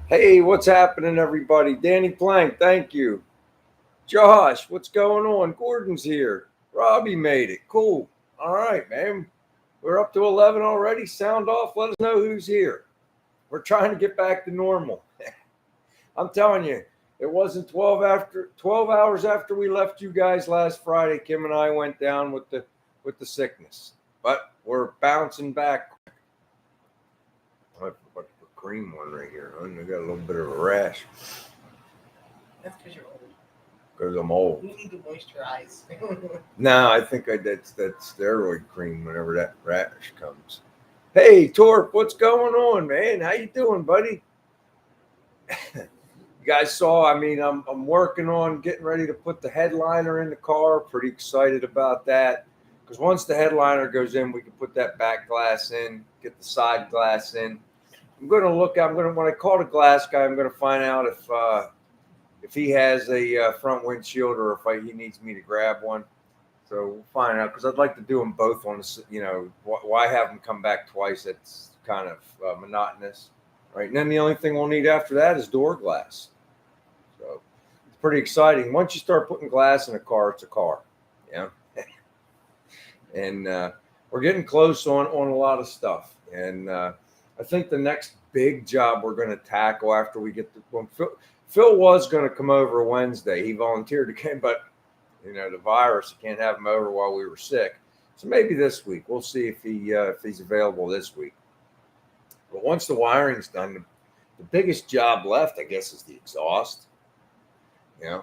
Hey, what's happening, everybody? Danny Plank, thank you. Josh, what's going on? Gordon's here. Robbie made it. Cool. All right, man. We're up to 11 already. Sound off. Let us know who's here. We're trying to get back to normal. I'm telling you, it wasn't 12 hours after we left you guys last Friday. Kim and I went down with the sickness, but we're bouncing back. I put the cream one right here. I got a little bit of a rash That's because you're old. because I'm old. You need to moisturize. No, I think that's that steroid cream whenever that rash comes. Hey, Torp, what's going on, man? How you doing, buddy? You guys saw, I'm working on getting ready to put the headliner in the car. Pretty excited about that. Because once the headliner goes in, we can put that back glass in, get the side glass in. When I call the glass guy, I'm gonna find out if he has a front windshield or if he needs me to grab one. So we'll find out because I'd like to do them both on the. Why have them come back twice? It's kind of monotonous, right? And then the only thing we'll need after that is door glass. So it's pretty exciting. Once you start putting glass in a car, it's a car, yeah. And we're getting close on a lot of stuff. And I think the next big job we're going to tackle after we get Phil was going to come over Wednesday. He volunteered to come, but the virus, you can't have him over while we were sick. So maybe this week we'll see if he's available this week. But once the wiring's done, the biggest job left, I guess, is the exhaust. I'm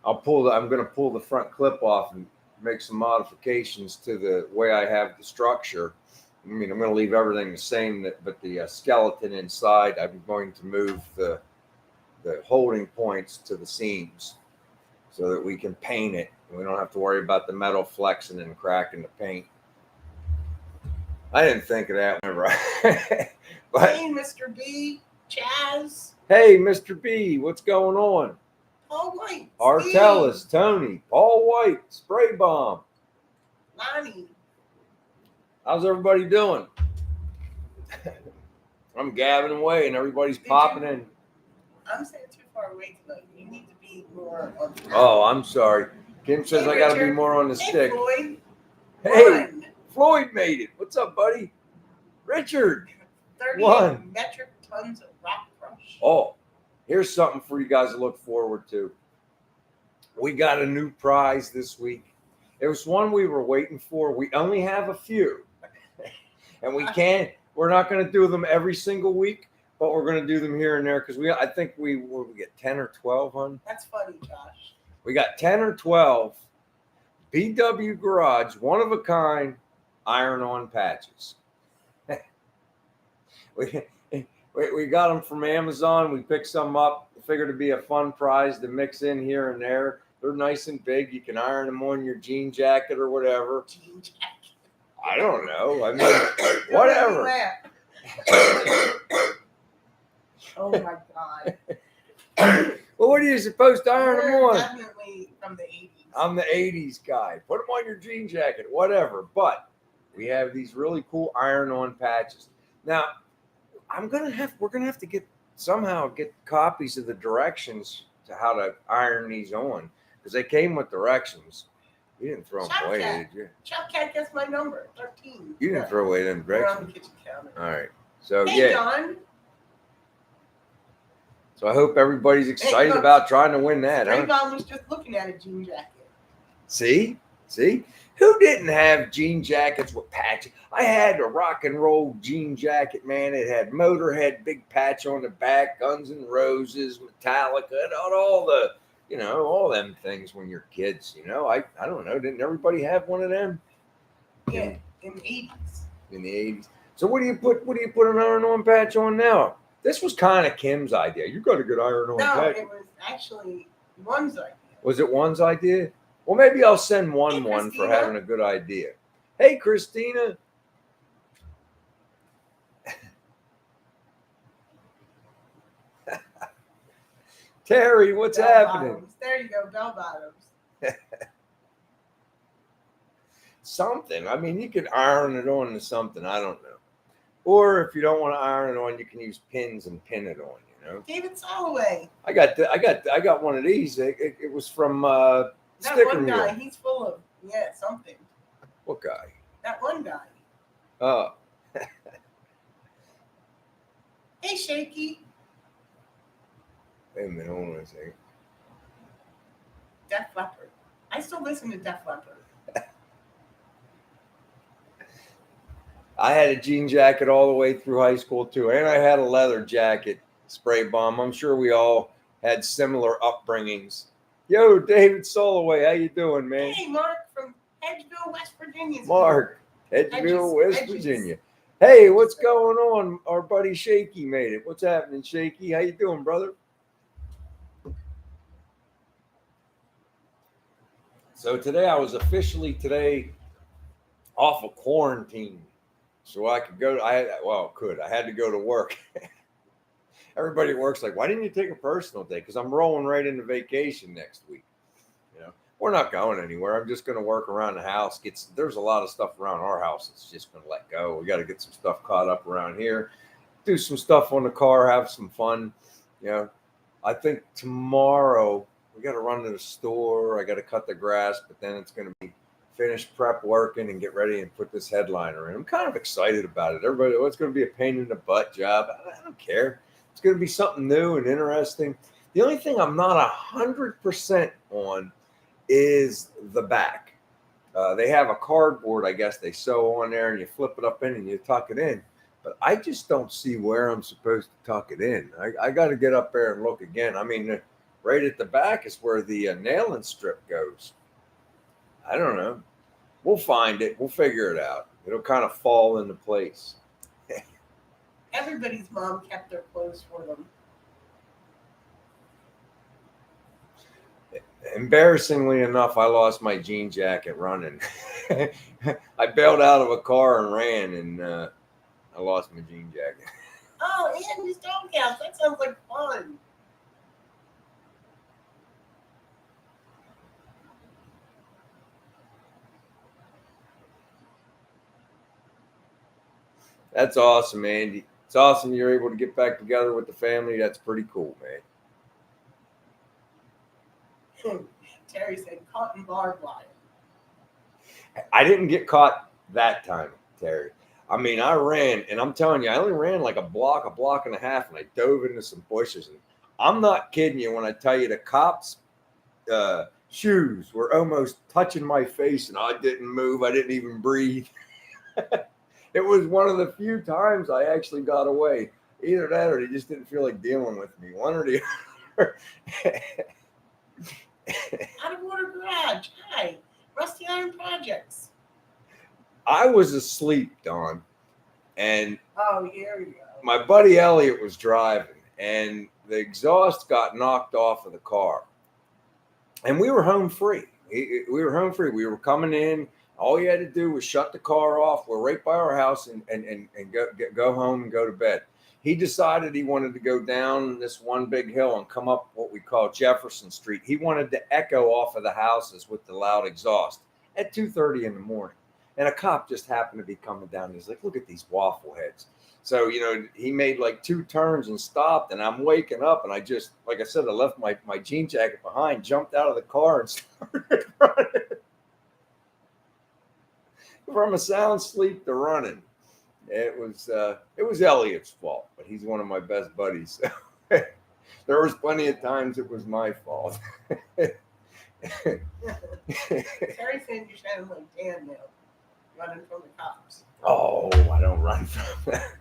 going to pull the front clip off and make some modifications to the way I have the structure. I'm going to leave everything the same, but the skeleton inside, I'm going to move the holding points to the seams so that we can paint it. And we don't have to worry about the metal flexing and cracking the paint. I didn't think of that one, right? But, hey, Mr. B, Chaz. Hey, Mr. B, what's going on? Paul White. Artellus, Tony, Paul White, Spray Bomb. Lonnie. How's everybody doing? I'm gabbing away and everybody's popping in. I'm saying too far away tonight. You need to be more on the Oh, I'm sorry. Kim says I got to be more on the stick. Floyd. Hey, Floyd made it. What's up, buddy? Richard. 31 metric tons of rock crush. Oh, here's something for you guys to look forward to. We got a new prize this week. It was one we were waiting for. We only have a few. And we're not going to do them every single week, but we're going to do them here and there because I think we get 10 or 12 on. That's funny, Josh. We got 10 or 12 BW Garage, one of a kind, iron-on patches. we got them from Amazon. We picked some up. Figured it'd be a fun prize to mix in here and there. They're nice and big. You can iron them on your jean jacket or whatever. Jean jacket. I don't know. I mean, whatever. Oh my God. Well, what are you supposed to iron them on? Definitely from the 80s. I'm the 80s guy. Put them on your jean jacket, whatever. But we have these really cool iron-on patches. Now, we're gonna have to get copies of the directions to how to iron these on because they came with directions. You didn't throw them away, did you? Chopcat gets my number, 13. You didn't throw away them They're on directions. the kitchen counter. All right. So Hey, John. So I hope everybody's excited about trying to win that. Ray Bomb was just looking at a jean jacket. See? Who didn't have jean jackets with patches? I had a rock and roll jean jacket, man. It had Motorhead, big patch on the back, Guns N' Roses, Metallica, and all the, all them things when you're kids. I don't know. Didn't everybody have one of them? Yeah, in the 80s. In the 80s. So what do you put an iron-on patch on now? This was kind of Kim's idea. You got a good iron-on patch. No, it was actually one's idea. Was it one's idea? Well, maybe I'll send one for having a good idea. Hey, Christina. Terry, what's happening? Bottoms. There you go, bell bottoms. Something. I mean, you could iron it on to something. I don't know. Or if you don't want to iron it on, you can use pins and pin it on. David Soloway. I got one of these. It was from That Sticker one guy, Mule. he's full of something. What guy? That one guy. Oh, Hey, Shaky. wait a minute. Hold on a second. Def Leppard. I still listen to Def Leppard. I had a jean jacket all the way through high school too, and I had a leather jacket, spray bomb. I'm sure we all had similar upbringings. Yo, David Soloway, how you doing, man? Hey, Mark from Edgeville, West Virginia. Mark, Edgeville, West Edges. Virginia. Hey, what's going on? Our buddy Shaky made it. What's happening, Shaky? How you doing, brother? So today I was officially off of quarantine. So I could go. I had to go to work. Everybody at work's like, why didn't you take a personal day? Because I'm rolling right into vacation next week. We're not going anywhere. I'm just going to work around the house. There's a lot of stuff around our house that's just going to let go. We got to get some stuff caught up around here. Do some stuff on the car. Have some fun. I think tomorrow we got to run to the store. I got to cut the grass, but then it's going to be finish prep working and get ready and put this headliner in. I'm kind of excited about it. Everybody, it's going to be a pain in the butt job. I don't care. It's going to be something new and interesting. The only thing I'm not 100% on is the back. They have a cardboard, I guess they sew on there, and you flip it up in and you tuck it in. But I just don't see where I'm supposed to tuck it in. I got to get up there and look again. I mean, right at the back is where the nailing strip goes. I don't know. We'll find it. We'll figure it out. It'll kind of fall into place. Everybody's mom kept their clothes for them. Embarrassingly enough, I lost my jean jacket running. I bailed out of a car and ran, and I lost my jean jacket. Oh, and his doghouse. That sounds like fun. That's awesome, Andy. It's awesome you're able to get back together with the family. That's pretty cool, man. Terry said caught in barbed wire. I didn't get caught that time, Terry. I mean, I ran, and I'm telling you, I only ran like a block and a half, and I dove into some bushes. And I'm not kidding you when I tell you the cops' shoes were almost touching my face, and I didn't move. I didn't even breathe. It was one of the few times I actually got away. Either that or they just didn't feel like dealing with me. One or the other. Out of Water Garage. Hi. Rusty Iron Projects. I was asleep, Dawn, and here we go. my buddy Elliot was driving, and the exhaust got knocked off of the car, and we were home free. We were home free. We were coming in. All you had to do was shut the car off. We're right by our house and go home and go to bed. He decided he wanted to go down this one big hill and come up what we call Jefferson Street. He wanted to echo off of the houses with the loud exhaust at 2:30 in the morning. And a cop just happened to be coming down. He's like, look at these waffle heads. So, he made like 2 turns and stopped, and I'm waking up, and I just, like I said, I left my jean jacket behind, jumped out of the car and started running. From a sound sleep to running. It was Elliot's fault, but he's one of my best buddies. So there was plenty of times it was my fault. Terry said you sound like Dan now, running from the cops. Oh, I don't run from that.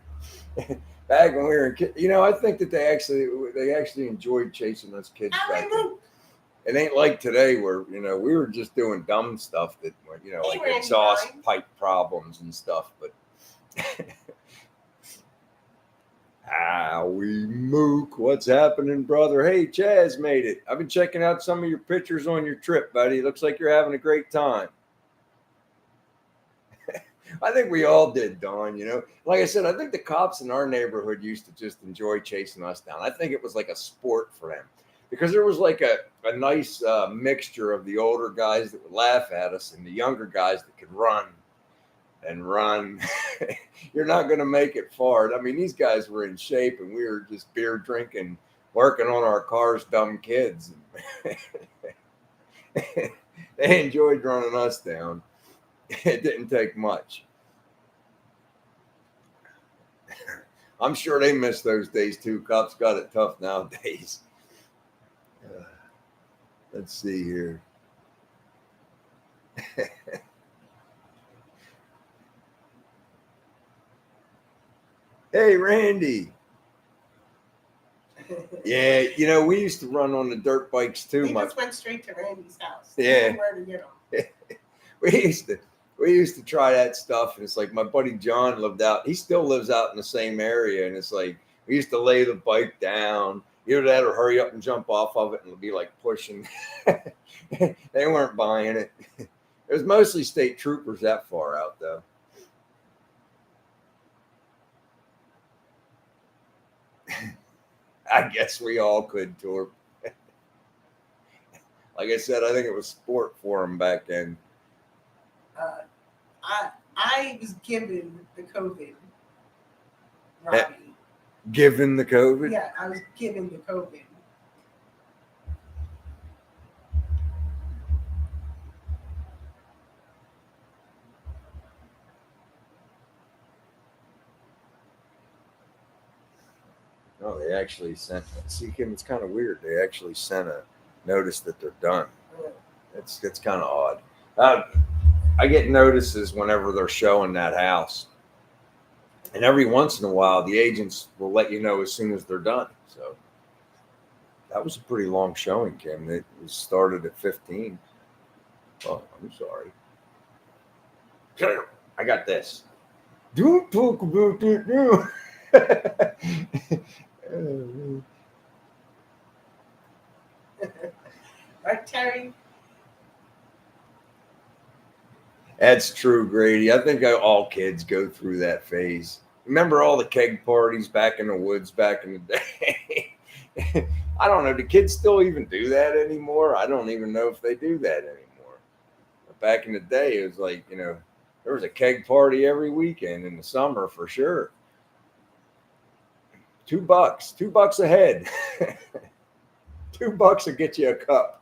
Back when we were kids, I think that they actually enjoyed chasing us kids back then. It ain't like today where, we were just doing dumb stuff that, like exhaust pipe problems and stuff. But Howie Mook, what's happening, brother? Hey, Chaz made it. I've been checking out some of your pictures on your trip, buddy. Looks like you're having a great time. I think we all did, Dawn, Like I said, I think the cops in our neighborhood used to just enjoy chasing us down. I think it was like a sport for them. Because there was like a nice mixture of the older guys that would laugh at us and the younger guys that could run. and run. You're not going to make it far. I mean, these guys were in shape, and we were just beer drinking, working on our cars, dumb kids. They enjoyed running us down. It didn't take much. I'm sure they miss those days too. Cops got it tough nowadays. Let's see here. Hey, Randy. Yeah, we used to run on the dirt bikes too. We just went straight to Randy's house. Yeah. Where to get them. we used to try that stuff, and it's like my buddy John lived out. He still lives out in the same area, and it's like we used to lay the bike down. Either that or hurry up and jump off of it and be like pushing. They weren't buying it. It was mostly state troopers that far out, though. I guess we all could, Torp. Like I said, I think it was sport for them back then. I was given the COVID, Robbie. Given the COVID? Yeah, I was given the COVID. Oh, they actually sent. See, Kim, it's kind of weird. They actually sent a notice that they're done. It's kind of odd. I get notices whenever they're showing that house, and every once in a while, the agents will let you know as soon as they're done. So that was a pretty long showing, Kim. It was started at 15. Oh, I'm sorry. I got this. Don't talk about it now. Right, Terry? That's true, Grady. I think all kids go through that phase. Remember all the keg parties back in the woods back in the day? I don't know. Do kids still even do that anymore? I don't even know if they do that anymore. But back in the day, it was like, there was a keg party every weekend in the summer for sure. $2 a head. $2 will get you a cup.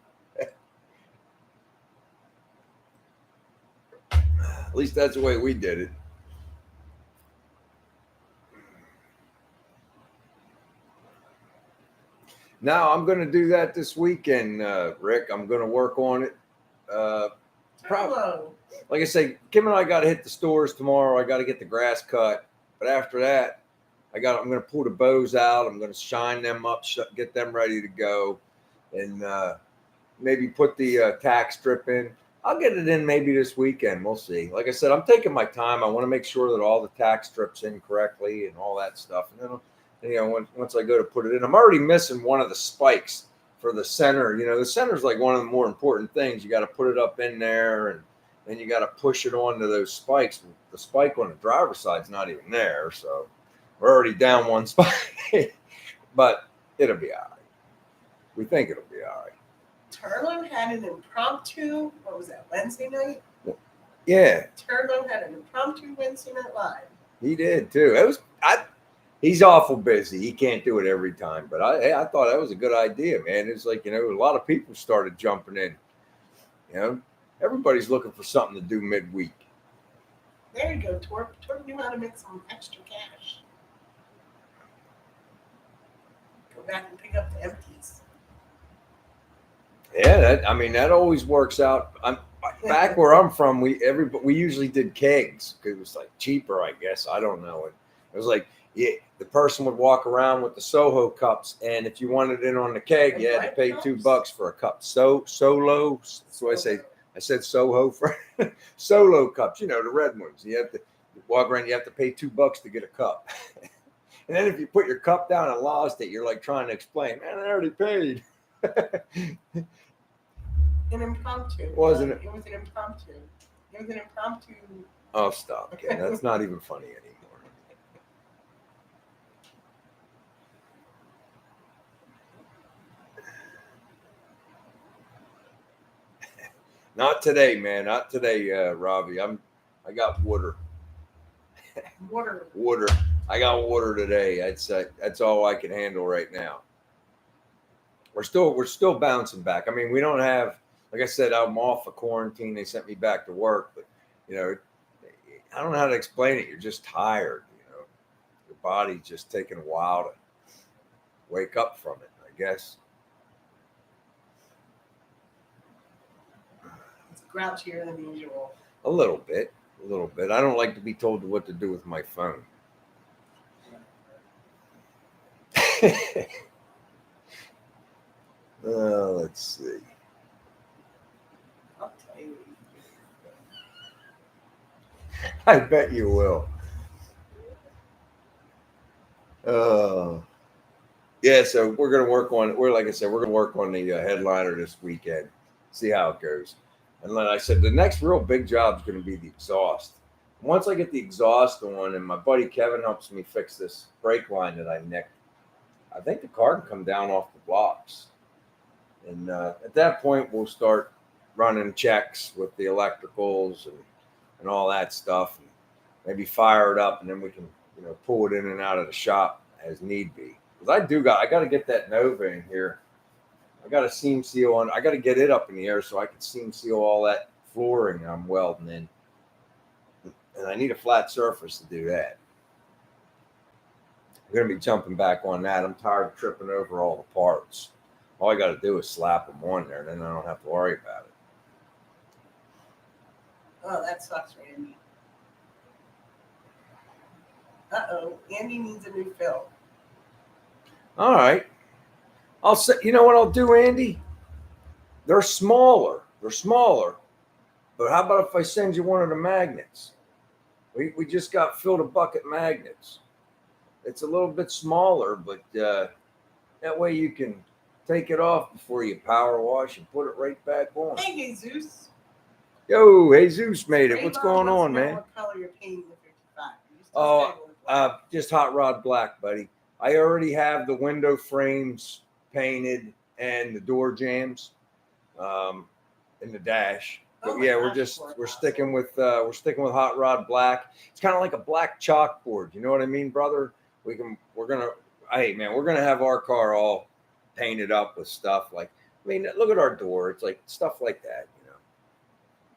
At least that's the way we did it. Now I'm going to do that this weekend, Rick. I'm going to work on it. Hello. Like I say, Kim and I got to hit the stores tomorrow. I got to get the grass cut. But after that, I'm going to pull the bows out. I'm going to shine them up, get them ready to go, and maybe put the tack strip in. I'll get it in maybe this weekend. We'll see. Like I said, I'm taking my time. I want to make sure that all the tack strips in correctly and all that stuff. And then, once I go to put it in, I'm already missing one of the spikes for the center. The center's like one of the more important things. You got to put it up in there, and then you got to push it onto those spikes. The spike on the driver's side's not even there, so we're already down one spike. But it'll be all right. We think it'll be all right. Turlo had an impromptu, what was that, Wednesday night? Yeah. Turlo had an impromptu Wednesday night live. He did too. He's awful busy. He can't do it every time. But I thought that was a good idea, man. It's like, a lot of people started jumping in. Everybody's looking for something to do midweek. There you go, Torp. Torp knew how to make some extra cash. Go back and pick up the empties. Yeah, that always works out. Back where I'm from, we usually did kegs because it was like cheaper, I guess. I don't know. It was like the person would walk around with the Soho cups, and if you wanted it on the keg, you had to pay $2 for a cup. Solo. So I said Soho for Solo cups. The red ones. You have to walk around. You have to pay $2 to get a cup. And then if you put your cup down and lost it, you're like trying to explain, man, I already paid. An impromptu. Wasn't it? It was an impromptu. It was an impromptu. Oh, stop. Okay, that's not even funny anymore. Not today, man. Not today, Robbie. I got water. Water. Water. I got water today. That's all I can handle right now. We're still bouncing back. I mean, we don't have, like I said, I'm off of quarantine. They sent me back to work, but I don't know how to explain it. You're just tired. Your body's just taking a while to wake up from it, I guess. It's grouchier than usual. A little bit. I don't like to be told what to do with my phone. Let's see. I'll tell you. I bet you will. Yeah, so we're gonna work on. Like I said, we're gonna work on the headliner this weekend. See how it goes. And then I said the next real big job is gonna be the exhaust. Once I get the exhaust on, and my buddy Kevin helps me fix this brake line that I nicked, I think the car can come down off the blocks. And at that point, we'll start running checks with the electricals and all that stuff, and maybe fire it up, and then we can pull it in and out of the shop as need be. Because I got to get that Nova in here. I got to seam seal on. I got to get it up in the air so I can seam seal all that flooring I'm welding in, and I need a flat surface to do that. I'm going to be jumping back on that. I'm tired of tripping over all the parts. All I got to do is slap them on there, and then I don't have to worry about it. Oh, that sucks, Randy. Uh-oh, Andy needs a new fill. All right. I'll say, you know what I'll do, Andy? They're smaller. But how about if I send you one of the magnets? We just got filled a bucket magnets. It's a little bit smaller, but that way you can take it off before you power wash and put it right back on. Hey, Jesus. Yo, Jesus made it. What's going on, man? What color you're painting the 55? Just hot rod black, buddy. I already have the window frames painted and the door jambs in the dash. But yeah, we're sticking with hot rod black. It's kind of like a black chalkboard. You know what I mean, brother? We're gonna have our car all painted up with stuff like. I mean, look at our door. It's like stuff like that.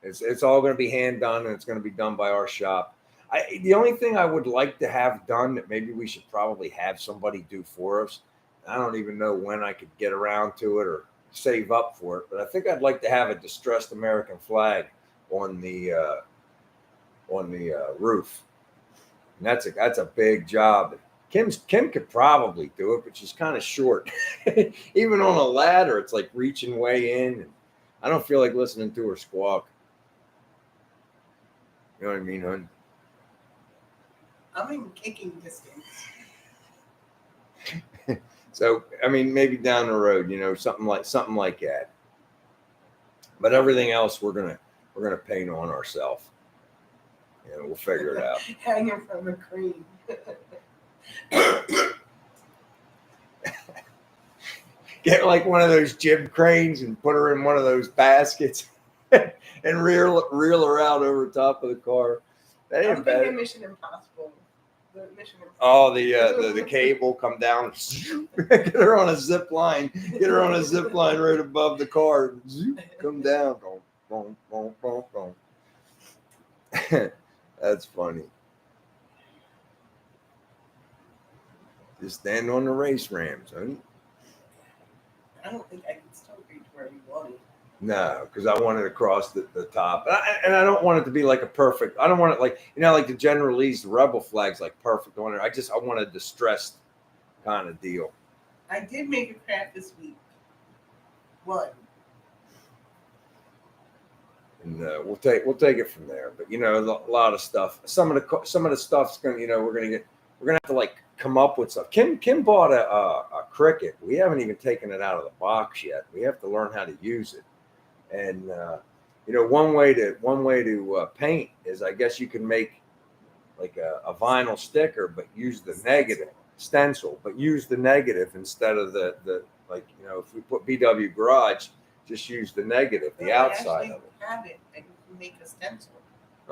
It's all going to be hand done, and it's going to be done by our shop. The only thing I would like to have done that maybe we should probably have somebody do for us. I don't even know when I could get around to it or save up for it, but I think I'd like to have a distressed American flag on the roof. And that's a big job. Kim could probably do it, but she's kind of short. Even on a ladder, it's like reaching way in, and I don't feel like listening to her squawk. You know what I mean, hon? I'm in kicking distance. So, I mean, maybe down the road, something like that. But everything else, we're gonna paint on ourselves. We'll figure it out. Hanging from a crane. Get like one of those gym cranes and put her in one of those baskets and reel her out over top of the car. That ain't bad. Mission Impossible. Oh, the cable come down. Get her on a zip line. Get her on a zip line right above the car. Come down. Boom, boom, boom, boom. That's funny. Just stand on the race rams, honey. I don't think I can still reach where we want it. No, because I want it across the top. And I don't want it to be like a perfect. I don't want it like the General Lee's Rebel flag's like perfect on it. I want a distressed kind of deal. I did make a craft this week. One. And we'll take it from there. But a lot of stuff. Some of the stuff's gonna we're gonna have to like come up with stuff. Kim bought a Cricut. We haven't even taken it out of the box yet. We have to learn how to use it. And one way to paint is, I guess you can make like a vinyl sticker, but use the negative stencil, but use the negative instead of the if we put BW Garage, just use the negative, the outside of it. Have it. I can make a stencil.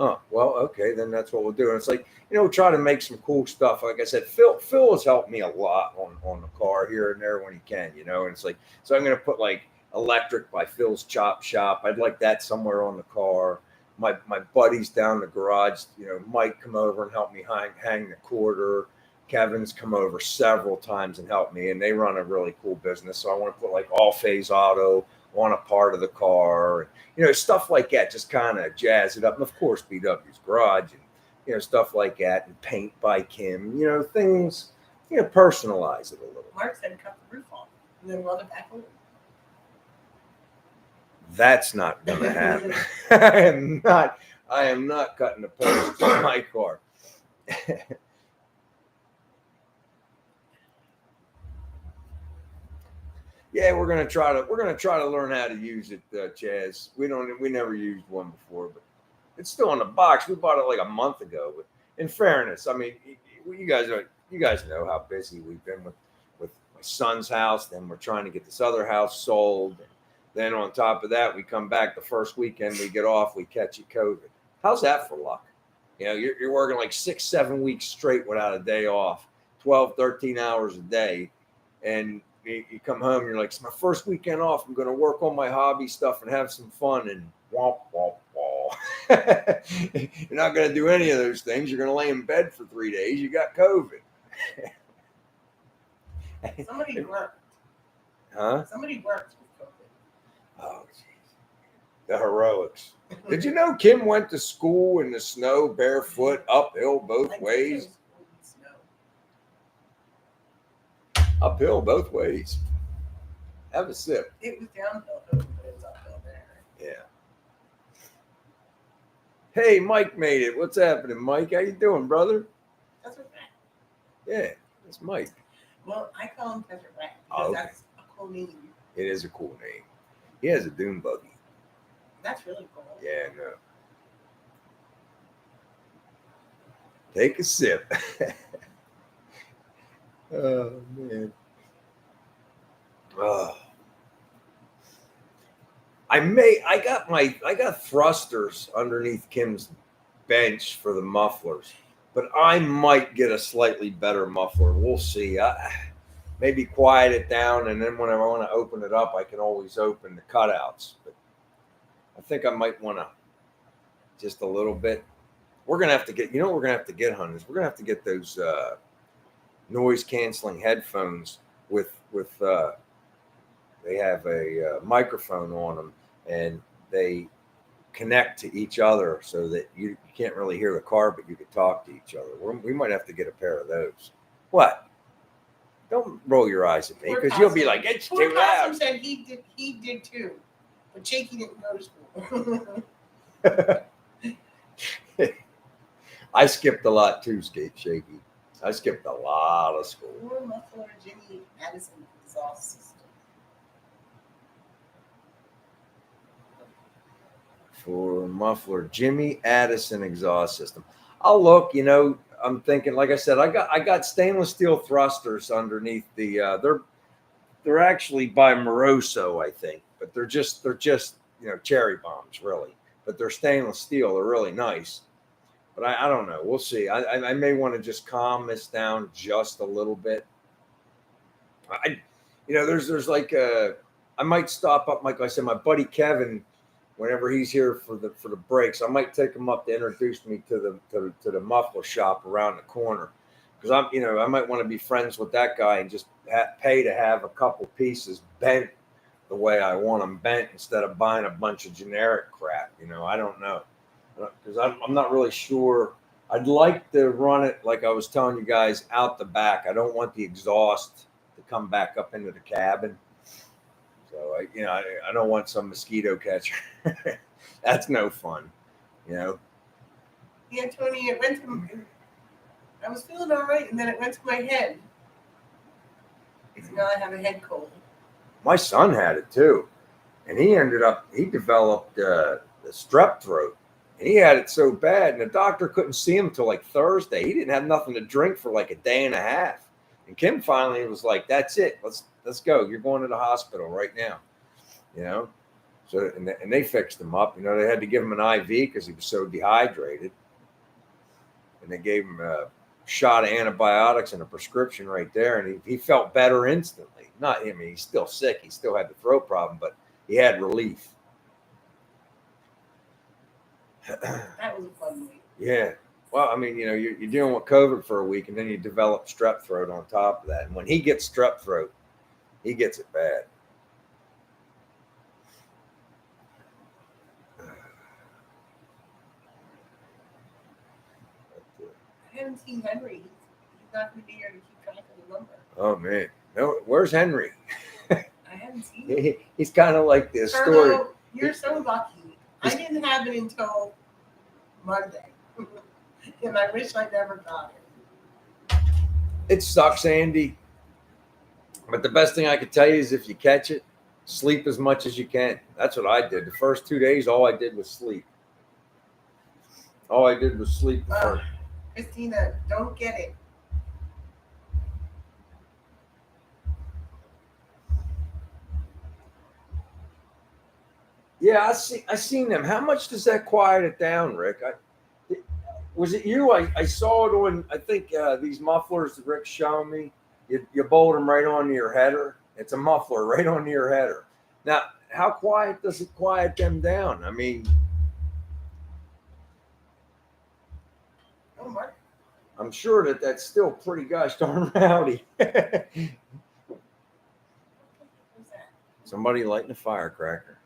Oh, well, okay, then that's what we'll do. And it's like, we'll try to make some cool stuff. Like I said, Phil has helped me a lot on the car here and there when he can, and it's like, so I'm gonna put like electric by Phil's chop shop. I'd like that somewhere on the car. My buddies down the garage, Mike come over and help me hang the quarter. Kevin's come over several times and helped me, and they run a really cool business. So I want to put like all phase auto on a part of the car, stuff like that, just kind of jazz it up. And of course, BW's garage and, stuff like that, and paint by Kim, things, personalize it a little. Mark said cut the roof off and then weld it back on. That's not going to happen. I am not cutting the posts on my car. Yeah, we're gonna try to learn how to use it, Chaz. We never used one before, but it's still in the box. We bought it like a month ago. But in fairness, I mean, you guys know how busy we've been with my son's house. Then we're trying to get this other house sold. Then on top of that, we come back the first weekend we get off, we catch COVID. How's that for luck? You're working like 6-7 weeks straight without a day off, 12, 13 hours a day, and you come home, you're like, it's my first weekend off. I'm going to work on my hobby stuff and have some fun. And womp, womp, womp. You're not going to do any of those things. You're going to lay in bed for 3 days. You got COVID. Somebody worked. Huh? Somebody worked with COVID. Oh, jeez. The heroics. Did you know Kim went to school in the snow barefoot, uphill both ways? Uphill both ways. Have a sip. It was downhill, but it's uphill there. Yeah. Hey, Mike made it. What's happening, Mike? How you doing, brother? That's okay. Yeah, it's Mike. Well, I call him Desert Rat because that's a cool name. It is a cool name. He has a dune buggy. That's really cool. Yeah, no. Take a sip. Oh man. I got thrusters underneath Kim's bench for the mufflers, but I might get a slightly better muffler. We'll see. Maybe quiet it down, and then whenever I want to open it up, I can always open the cutouts. But I think I might want to just a little bit. We're gonna have to get. What we're gonna have to get, hon, is we're gonna have to get those noise canceling headphones with they have a microphone on them, and they connect to each other so that you can't really hear the car, but you can talk to each other. We might have to get a pair of those. What? Don't roll your eyes at me, because you'll be like, it's too loud. Said he did too, but Shaky didn't go to school. I skipped a lot too, Shaky. I skipped a lot of school. Poor muffler Jimmy Addison exhaust system. For muffler Jimmy Addison exhaust system. I'll look. I'm thinking, like I said, I got stainless steel thrusters underneath the. They're actually by Moroso, I think, but they're just cherry bombs, really. But they're stainless steel. They're really nice. But I don't know. We'll see. I may want to just calm this down just a little bit. There's like I might stop up, like I said, my buddy Kevin, whenever he's here for the breaks, I might take him up to introduce me to the muffler shop around the corner, because I might want to be friends with that guy and just pay to have a couple pieces bent the way I want them bent instead of buying a bunch of generic crap. I don't know. Because I'm not really sure. I'd like to run it, like I was telling you guys, out the back. I don't want the exhaust to come back up into the cabin. So I don't want some mosquito catcher. That's no fun, Yeah, Tony, it went to. I was feeling all right, and then it went to my head. So now I have a head cold. My son had it too, and he developed the strep throat. He had it so bad, and the doctor couldn't see him till like Thursday. He didn't have nothing to drink for like a day and a half. And Kim finally was like, "That's it. Let's go. You're going to the hospital right now." So and they fixed him up. You know, they had to give him an IV because he was so dehydrated, and they gave him a shot of antibiotics and a prescription right there, and he felt better instantly. Not, I mean, he's still sick. He still had the throat problem, but he had relief. That was a fun week. Yeah. Well, I mean, you know, you're dealing with COVID for a week, and then you develop strep throat on top of that. And when he gets strep throat, he gets it bad. I haven't seen Henry. He's not going to be here to keep track of the number. Oh man, no, where's Henry? I haven't seen him. He's kind of like this story. Turtle, you're so lucky. I didn't have it until Monday, and I wish I never got it. It sucks, Andy. But the best thing I could tell you is if you catch it, sleep as much as you can. That's what I did. The first 2 days, all I did was sleep. All I did was sleep. Christina, don't get it. Yeah, I seen them. How much does that quiet it down, Rick? Was it you? I saw it on, I think, these mufflers that Rick's showing me. You bolt them right onto your header. It's a muffler right onto your header. Now, how quiet does it quiet them down? I mean, Oh, Mark. I'm sure that's still pretty gosh darn rowdy. Who's that? Somebody lighting a firecracker.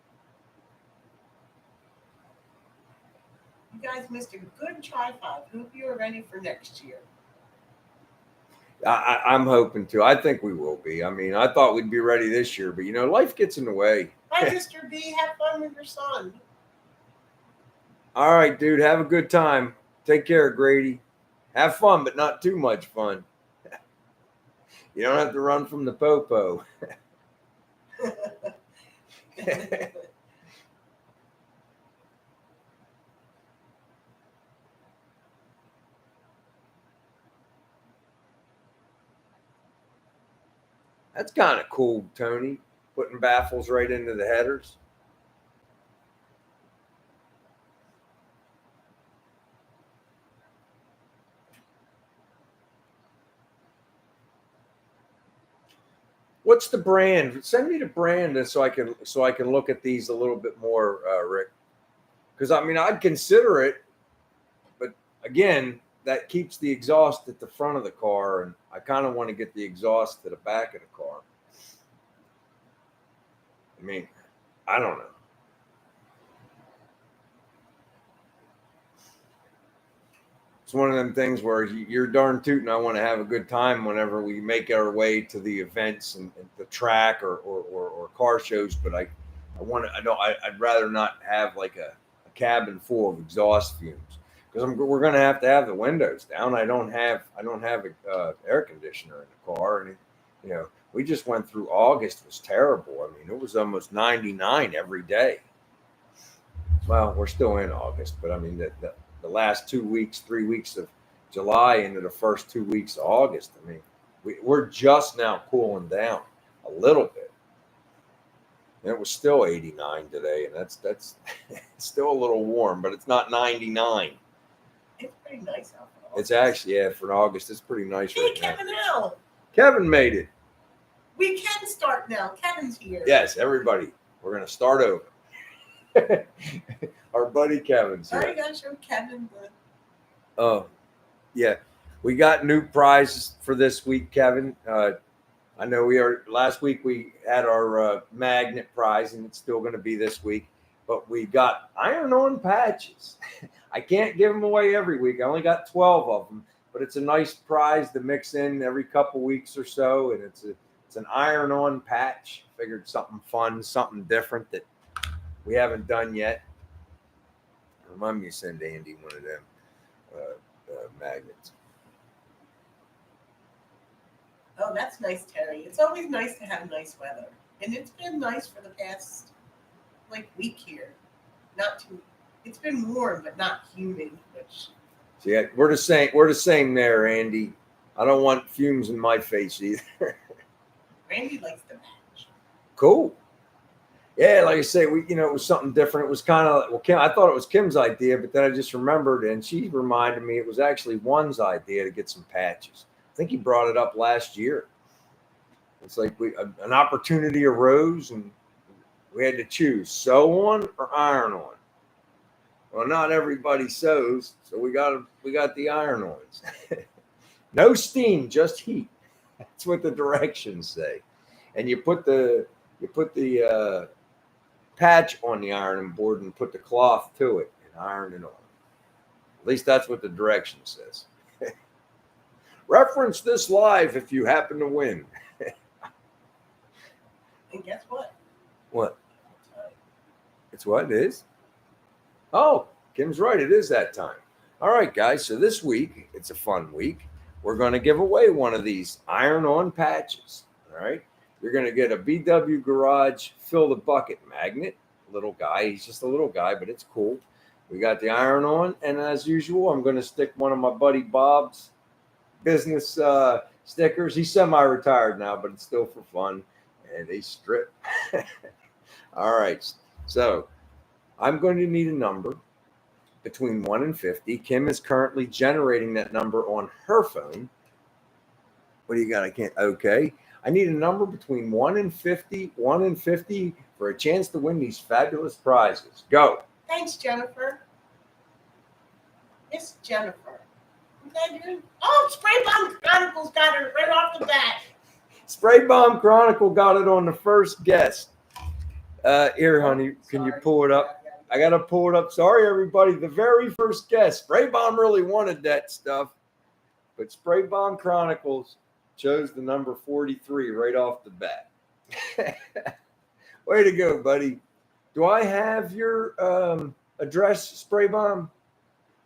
You guys missed a good tripod. Hope you are ready for next year. I'm hoping to. I think we will be. I mean, I thought we'd be ready this year, but you know, life gets in the way. Hi, Mr. B. Have fun with your son. All right, dude. Have a good time. Take care, Grady. Have fun, but not too much fun. You don't have to run from the popo. That's kind of cool, Tony, putting baffles right into the headers. What's the brand? Send me the brand so I can look at these a little bit more, Rick. Because I mean, I'd consider it, but again, that keeps the exhaust at the front of the car, and I kind of want to get the exhaust to the back of the car. I mean, I don't know. It's one of them things where you're darn tootin'. I want to have a good time whenever we make our way to the events and the track or car shows. But I'd rather not have like a cabin full of exhaust fumes because we're going to have the windows down. I don't have a air conditioner in the car, and you know, we just went through August. It was terrible. I mean, it was almost 99 every day. Well, we're still in August, but I mean the last 2 weeks, 3 weeks of July into the first 2 weeks of August. I mean, we're just now cooling down a little bit. And it was still 89 today, and that's still a little warm, but it's not 99. It's pretty nice out there. It's actually, yeah, for August, it's pretty nice Hey, right Kevin now. L. Kevin made it. We can start now. Kevin's here. Yes, everybody, we're going to start over. Our buddy Kevin's here. All right, gotta show Kevin the. Oh, yeah. We got new prizes for this week, Kevin. I know last week we had our magnet prize, and it's still going to be this week. But we got iron-on patches. I can't give them away every week. I only got 12 of them. But it's a nice prize to mix in every couple weeks or so. And it's an iron-on patch. Figured something fun, something different that we haven't done yet. Remind me to send Andy one of them magnets. Oh, that's nice, Terry. It's always nice to have nice weather, and it's been nice for the past week here. Not too. It's been warm, but not humid. Which. See, we're the same. We're the same there, Andy. I don't want fumes in my face either. Randy likes the match. Cool. Yeah, like I say, it was something different. It was kind of well, Kim. I thought it was Kim's idea, but then I just remembered, and she reminded me it was actually one's idea to get some patches. I think he brought it up last year. It's like an opportunity arose, and we had to choose sew on or iron on. Well, not everybody sews, so we got the iron-ons. No steam, just heat. That's what the directions say. And you put the patch on the ironing board and put the cloth to it and iron it on. At least that's what the direction says. Reference this live if you happen to win. And guess what? What? It's what it is? Oh, Kim's right. It is that time. All right, guys. So this week, it's a fun week. We're going to give away one of these iron-on patches. All right. You're going to get a BW Garage fill the bucket magnet. Little guy. He's just a little guy, but it's cool. We got the iron-on, and as usual, I'm going to stick one of my buddy Bob's business stickers. He's semi-retired now, but it's still for fun, and they strip. All right. So I'm going to need a number between 1 and 50. Kim is currently generating that number on her phone. What do you got? I can't. Okay. I need a number between 1 and 50, 1 and 50 for a chance to win these fabulous prizes. Go. Thanks, Jennifer. It's Jennifer. Oh, Spray Bomb Chronicles got it right off the bat. Spray Bomb Chronicle got it on the first guess. Here, honey, can you pull it up? I got to pull it up. Sorry, everybody. The very first guess. Spray Bomb really wanted that stuff. But Spray Bomb Chronicles chose the number 43 right off the bat. Way to go, buddy. Do I have your address, Spray Bomb?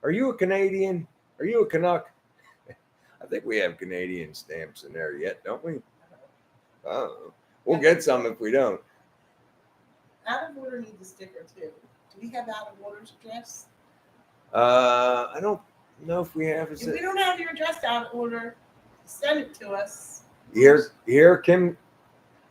Are you a Canadian? Are you a Canuck? I think we have Canadian stamps in there yet, don't we? Oh, we'll get some if we don't. Out of order needs a sticker too. Do we have out of order's address? I don't know if we have. If we don't have your address out of order, send it to us. Here, Kim.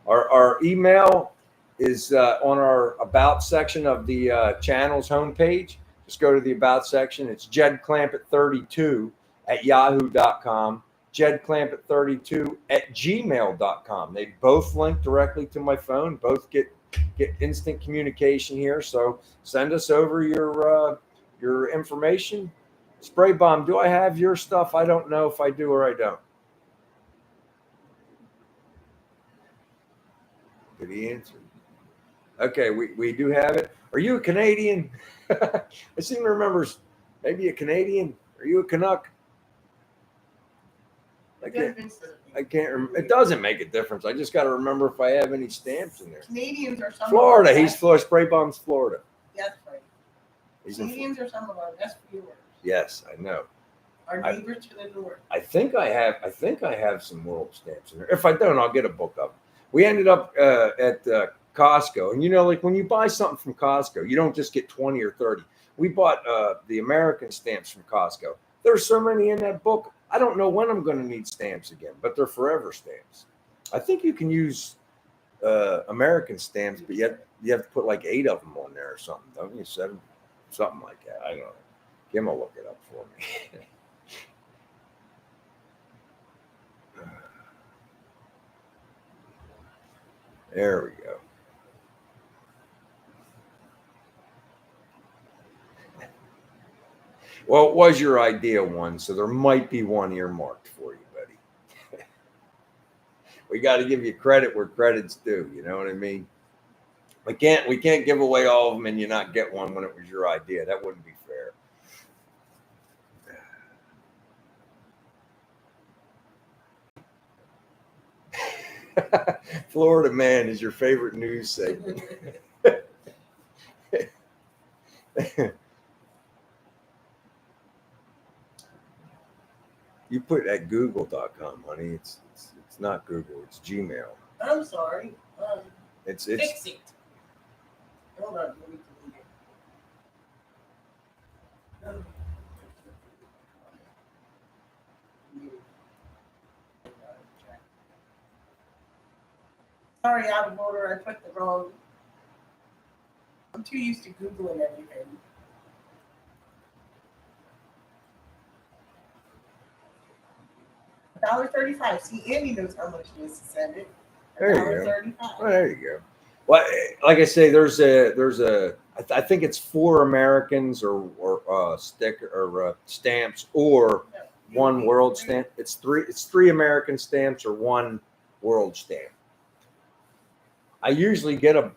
Our email is on our About section of the channel's homepage. Just go to the About section. It's jedclampett32 at yahoo.com, jedclampett32 at gmail.com. They both link directly to my phone. Both get instant communication here. So send us over your information. Spray Bomb, do I have your stuff? I don't know if I do or I don't. Did he answer? Okay, we do have it. Are you a Canadian? I seem to remember maybe a Canadian. Are you a Canuck? I can't remember. It doesn't make a difference. I just got to remember if I have any stamps in there. Canadians are some Florida. of our He's Florida. Spray Bomb's Florida. That's right. Canadians are some of our best viewers. Yes, I know. Our neighbors to the north. I think I have some world stamps in there. If I don't, I'll get a book of them. We ended up at Costco, and like when you buy something from Costco, you don't just get 20 or 30. We bought the American stamps from Costco. There's so many in that book. I don't know when I'm going to need stamps again, but they're forever stamps. I think you can use American stamps, but yet you have to put like 8 of them on there or something, don't you? 7, something like that. I don't know. Kim will look it up for me. There we go. Well, it was your idea one, so there might be one earmarked for you, buddy. We got to give you credit where credit's due. You know what I mean? We can't give away all of them and you not get one when it was your idea. That wouldn't be fair. Florida Man is your favorite news segment. You put at google.com, honey. It's not Google. It's Gmail. I'm sorry. It's Fix it. Hold on. Let me delete it. Sorry, out of order. I put the wrong I'm too used to Googling everything. $1.35. See, Andy knows how much it is to send it. There you go. $1.35. Well, there you go. Well, like I say, I think it's 4 Americans or sticker or stamps or No, one world stamp. It's three American stamps or one world stamp. I usually get a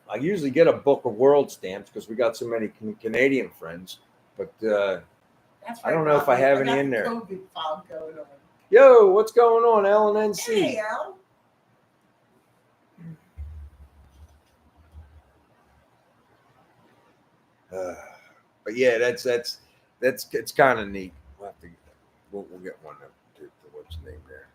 book of world stamps because we got so many Canadian friends. But That's I don't know if I have any in there. COVID fog going on. Yo, what's going on, LNNC? Hey, Al. But yeah, that's it's kind of neat. We'll get one to what's the name there.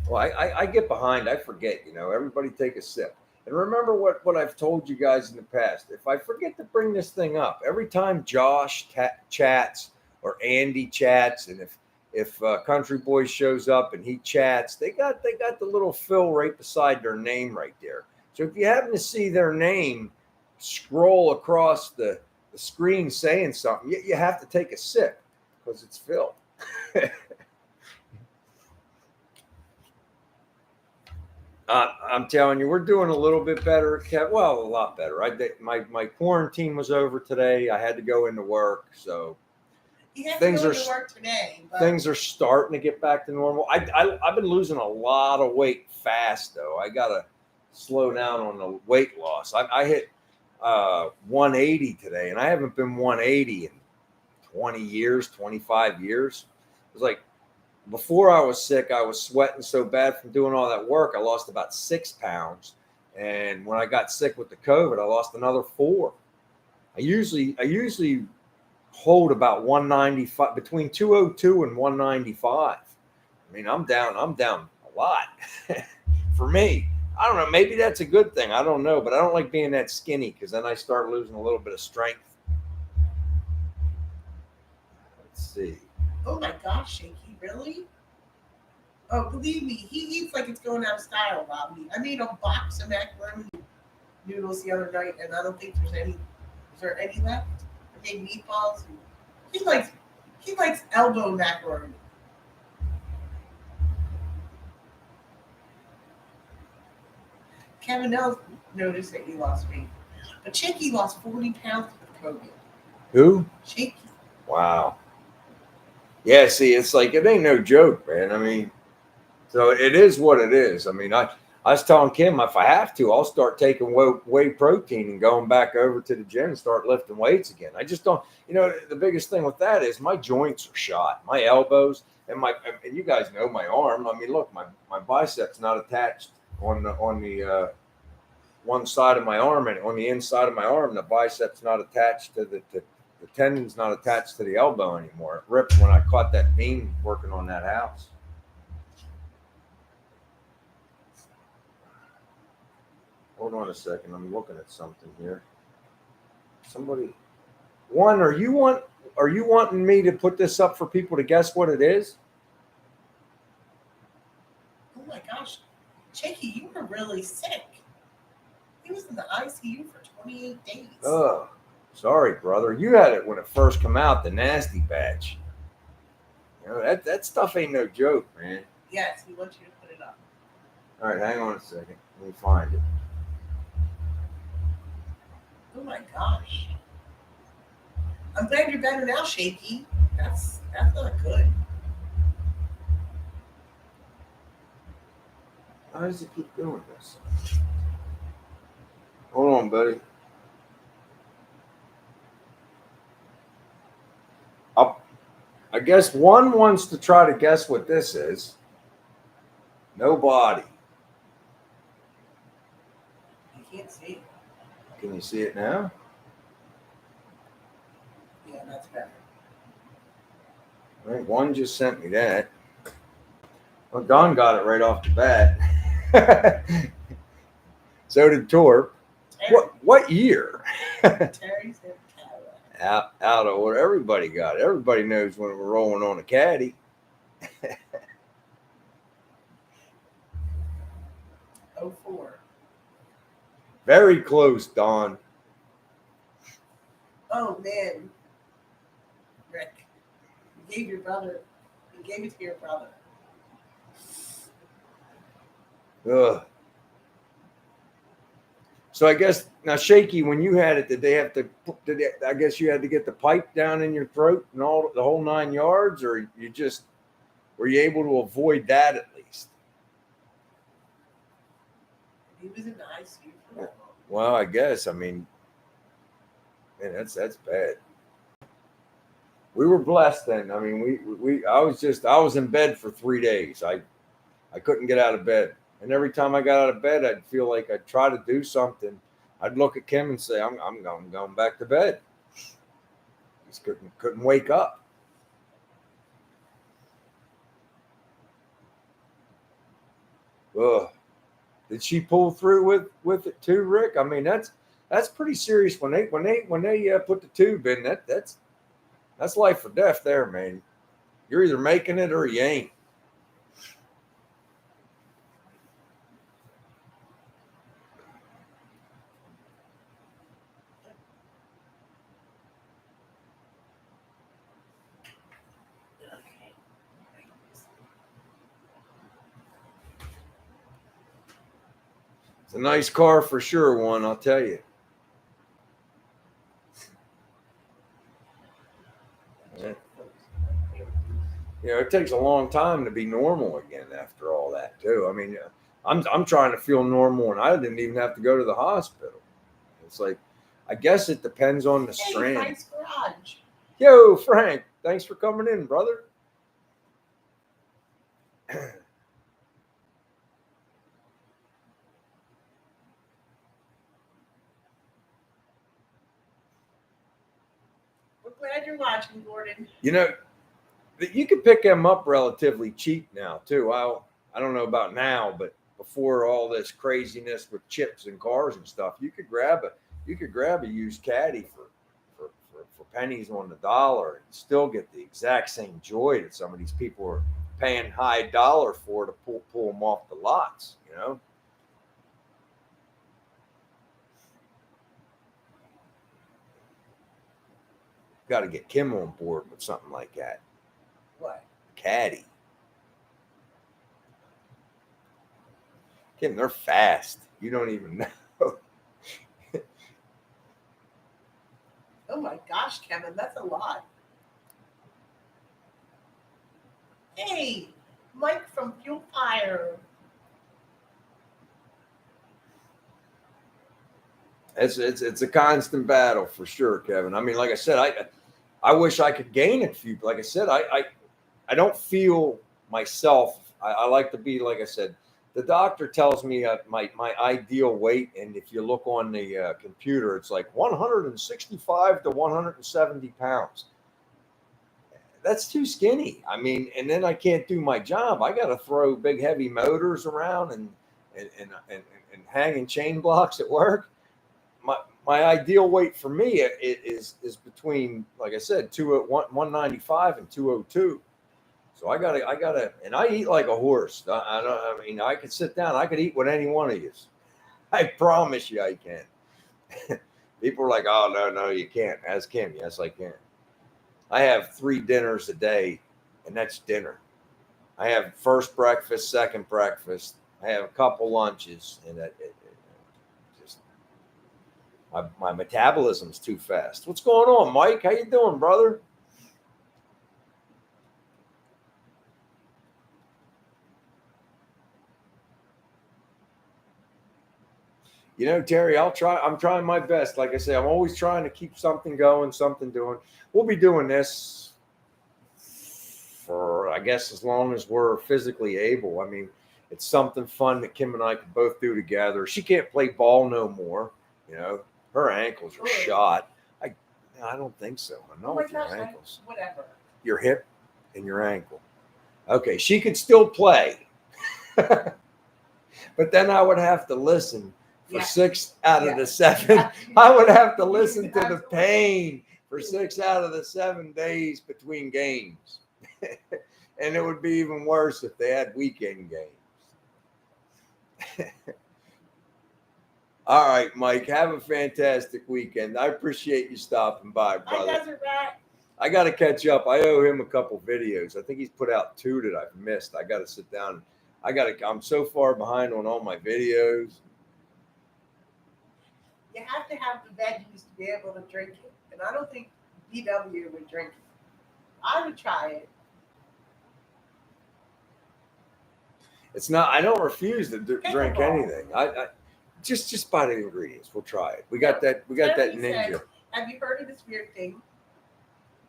Well, I get behind. I forget. Everybody take a sip. And remember what I've told you guys in the past. If I forget to bring this thing up, every time Josh chats or Andy chats, and if Country Boy shows up and he chats, they got the little fill right beside their name right there. So if you happen to see their name scroll across the screen saying something, you have to take a sip because it's Phil. I'm telling you, we're doing a little bit better. Well, a lot better. My quarantine was over today. I had to go into work, so things are work today. But things are starting to get back to normal. I've been losing a lot of weight fast though. I gotta slow down on the weight loss. I hit 180 today, and I haven't been 180 in 20 years, 25 years. It was like before I was sick, I was sweating so bad from doing all that work. I lost about 6 pounds. And when I got sick with the COVID, I lost another 4. I usually hold about 195, between 202 and 195. I mean, I'm down a lot. For me, I don't know. Maybe that's a good thing. I don't know, but I don't like being that skinny because then I start losing a little bit of strength. Let's see. Oh my gosh, Shaky, really? Oh, believe me, he eats like it's going out of style, Robbie. I made a box of macaroni noodles the other night, and I don't think there's any. Is there any left? I made meatballs. He likes elbow macaroni. Kevin L noticed that you lost weight, but Shaky lost 40 pounds with COVID. Who? Shaky. Wow. Yeah, see, it's like it ain't no joke, man. I mean, so it is what it is. I mean, I was telling Kim if I have to, I'll start taking whey protein and going back over to the gym and start lifting weights again. I just don't. The biggest thing with that is my joints are shot, my elbows, and you guys know my arm. I mean, look, my bicep's not attached on the one side of my arm, and on the inside of my arm, the bicep's not attached to the tendon's not attached to the elbow anymore. It ripped when I caught that beam working on that house. Hold on a second. I'm looking at something here. Are you wanting me to put this up for people to guess what it is? Oh my gosh, Shaky, you were really sick. He was in the ICU for 28 days. Oh, sorry, brother. You had it when it first came out, the nasty batch. That stuff ain't no joke, man. Yes, he wants you to put it up. All right, hang on a second. Let me find it. Oh my gosh. I'm glad you're better now, Shaky. That's not good. How does it keep doing this? Hold on, buddy. I guess one wants to try to guess what this is. Nobody. You can't see it. Can you see it now? Yeah, that's better. I think one just sent me that. Well, Don got it right off the bat. So did Torp. What year? Terry's in Cadillac. Out of order. Everybody got it. Everybody knows when we're rolling on a caddy. 04. Very close, Don. Oh man, Rick, you gave your brother. You gave it to your brother. Ugh. So I guess now, Shaky, when you had it, did they have to? I guess you had to get the pipe down in your throat and all the whole 9 yards, or you just were you able to avoid that at least? He was in the ICU for that long. Well, I guess. I mean, man, that's bad. We were blessed then. I mean, I was in bed for 3 days. I couldn't get out of bed, and every time I got out of bed, I'd feel like I'd try to do something. I'd look at Kim and say, I'm going back to bed. Just couldn't wake up. Ugh. Did she pull through with it too, Rick? I mean, that's pretty serious when they put the tube in. That's life or death there, man. You're either making it or you ain't. Okay. It's a nice car for sure, one, I'll tell you. Yeah. You know, it takes a long time to be normal again after all that, too. I mean, I'm trying to feel normal, and I didn't even have to go to the hospital. It's like, I guess it depends on the Hey, strand. Frank's garage. Yo, Frank, thanks for coming in, brother. We're glad you're watching, Gordon. You know, you can pick them up relatively cheap now, too. I don't know about now, but before all this craziness with chips and cars and stuff, you could grab a used caddy for pennies on the dollar and still get the exact same joy that some of these people are paying high dollar for to pull them off the lots, you know. Got to get Kim on board with something like that. What? Caddy. Kim, they're fast. You don't even know. Oh my gosh, Kevin, that's a lot. Hey, Mike from Fuel Fire. It's a constant battle for sure, Kevin. I mean, like I said, I wish I could gain a few. Like I said, I don't feel myself. I like to be, like I said, the doctor tells me my ideal weight, and if you look on the computer, it's like 165 to 170 pounds. That's too skinny. I mean, and then I can't do my job. I got to throw big heavy motors around and hanging chain blocks at work. My ideal weight for me is between, like I said, 195 and 202. So I gotta, and I eat like a horse. I mean, I could sit down. I could eat with any one of you. I promise you, I can. People are like, "Oh no, you can't." Ask Kim. Yes, I can. I have 3 dinners a day, and that's dinner. I have first breakfast, second breakfast. I have a couple lunches, and just my metabolism's too fast. What's going on, Mike? How you doing, brother? You know, Terry, I'll try. I'm trying my best. Like I say, I'm always trying to keep something going, something doing. We'll be doing this for, I guess, as long as we're physically able. I mean, it's something fun that Kim and I can both do together. She can't play ball no more. You know, her ankles are shot. I don't think so. I know your ankles. Whatever. Your hip and your ankle. Okay, she could still play, but then I would have to listen for 6 out of the 7. I would have to listen to the pain for 6 out of the 7 days between games. And it would be even worse if they had weekend games. All right, Mike. Have a fantastic weekend. I appreciate you stopping by, Hi, brother. Desert Rat. I got to catch up. I owe him a couple videos. I think he's put out 2 that I've missed. I got to sit down. I'm so far behind on all my videos. You have to have the veggies to be able to drink it. And I don't think BW would drink it. I would try it. It's not. I don't refuse to drink Pickleball. anything. I just buy the ingredients. We'll try it. We got that. We got that Jeremy ninja. said, have you heard of this weird thing?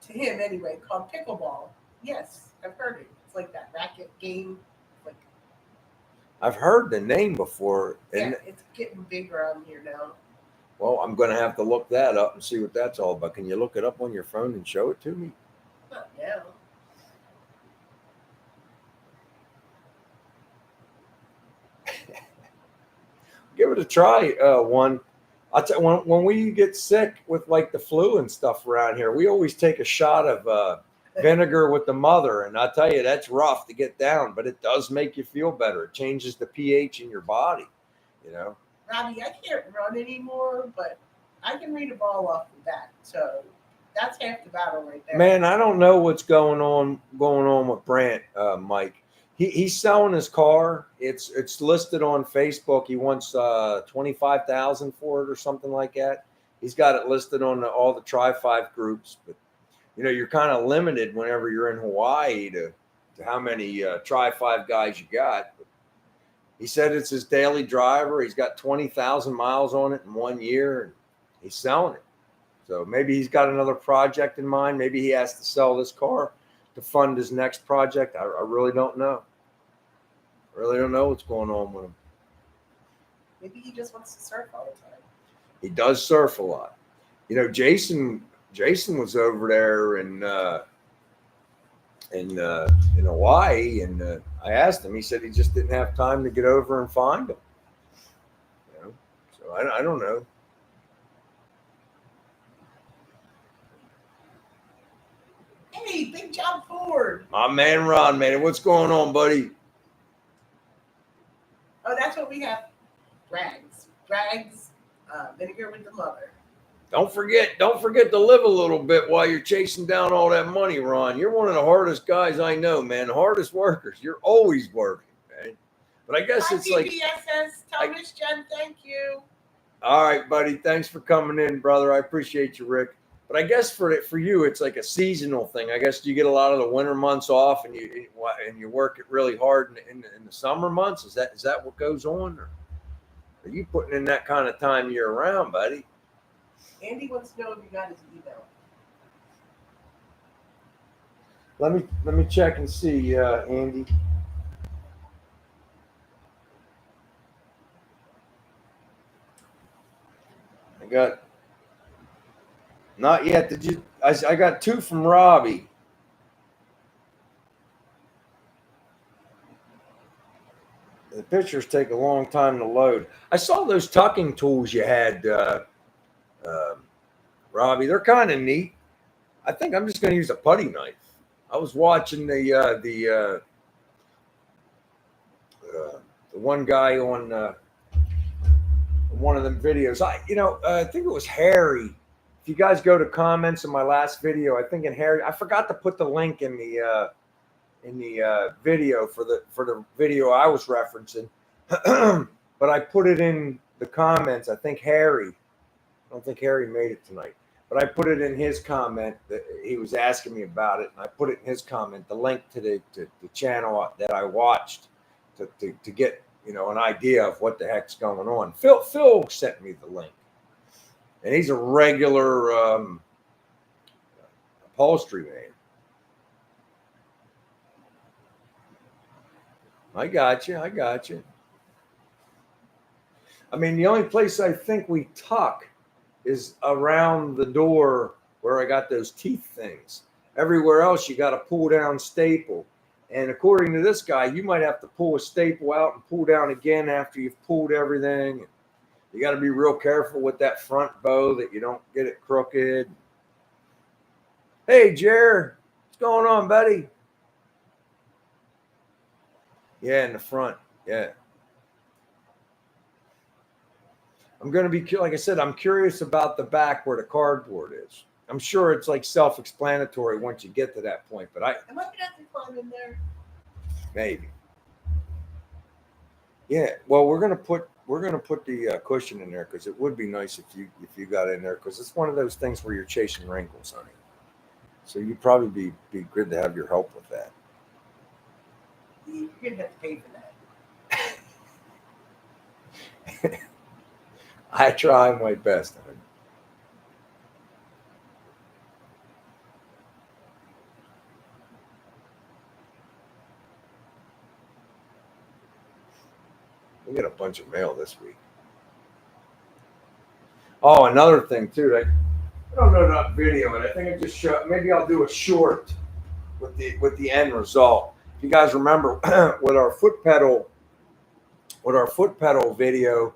To him, anyway, called pickleball. Yes, I've heard it. It's like that racket game. Like, I've heard the name before, and yeah, it's getting bigger on here now. well, I'm going to have to look that up and see what that's all about. Can you look it up on your phone and show it to me? Not now. Give it a try. One. When we get sick with like the flu and stuff around here, we always take a shot of vinegar with the mother, and I tell you that's rough to get down, but it does make you feel better. It changes the pH in your body, you know. Robbie, I can't run anymore, but I can read a ball off the bat. So that's half the battle right there. Man, I don't know what's going on with Brant, Mike. He's selling his car. It's listed on Facebook. He wants $25,000 for it or something like that. He's got it listed on all the Tri-5 groups, but you know you're kind of limited whenever you're in Hawaii to how many Tri-5 guys you got. But he said it's his daily driver. He's got 20,000 miles on it in 1 year, and he's selling it. So maybe he's got another project in mind. Maybe he has to sell this car to fund his next project. I really don't know. Really don't know what's going on with him. Maybe he just wants to surf all the time. He does surf a lot. You know, Jason was over there in Hawaii, and I asked him. He said he just didn't have time to get over and find him. You know, so I don't know. Hey, Big Job Ford. My man Ron, man, what's going on, buddy? Oh, that's what we have. Brags, vinegar with the mother. Don't forget to live a little bit while you're chasing down all that money, Ron. You're one of the hardest guys I know, man. The hardest workers. You're always working, man. But I guess it's like BSS. Tell Miss Jen thank you. All right, buddy. Thanks for coming in, brother. I appreciate you, Rick. But I guess for you, it's like a seasonal thing. I guess you get a lot of the winter months off, and you work it really hard in the summer months. Is that what goes on, or are you putting in that kind of time year round, buddy? Andy wants to know if you got his email. Let me check and see, Andy. I got not yet. Did you? I got 2 from Robbie. The pictures take a long time to load. I saw those tucking tools you had, Robbie. They're kind of neat. I think I'm just going to use a putty knife. I was watching the one guy on one of them videos. I think it was Harry. If you guys go to comments in my last video, I think in Harry, I forgot to put the link in the video for the video I was referencing, but I put it in the comments. I don't think Harry made it tonight, but I put it in his comment that he was asking me about it, and I put it in his comment, the link to the channel that I watched to get an idea of what the heck's going on. Phil sent me the link, and he's a regular upholstery man. I got you. I mean, the only place I think we tuck is around the door where I got those teeth things. Everywhere else, you got to pull down staple. And according to this guy, you might have to pull a staple out and pull down again after you've pulled everything. You got to be real careful with that front bow that you don't get it crooked. Hey, Jer, what's going on, buddy? Yeah, in the front. Yeah. I'm going to be, like I said, I'm curious about the back where the cardboard is. I'm sure it's like self-explanatory once you get to that point, but Am I gonna have to climb in there? maybe. Yeah. Well, we're gonna put the cushion in there because it would be nice if you got in there because it's one of those things where you're chasing wrinkles, honey. So you'd probably be good to have your help with that. You're gonna have to pay for that. I try my best, honey. We get a bunch of mail this week. Oh, another thing too. I don't know that video, and I think I just show. Maybe I'll do a short with the end result. If you guys remember with our foot pedal video,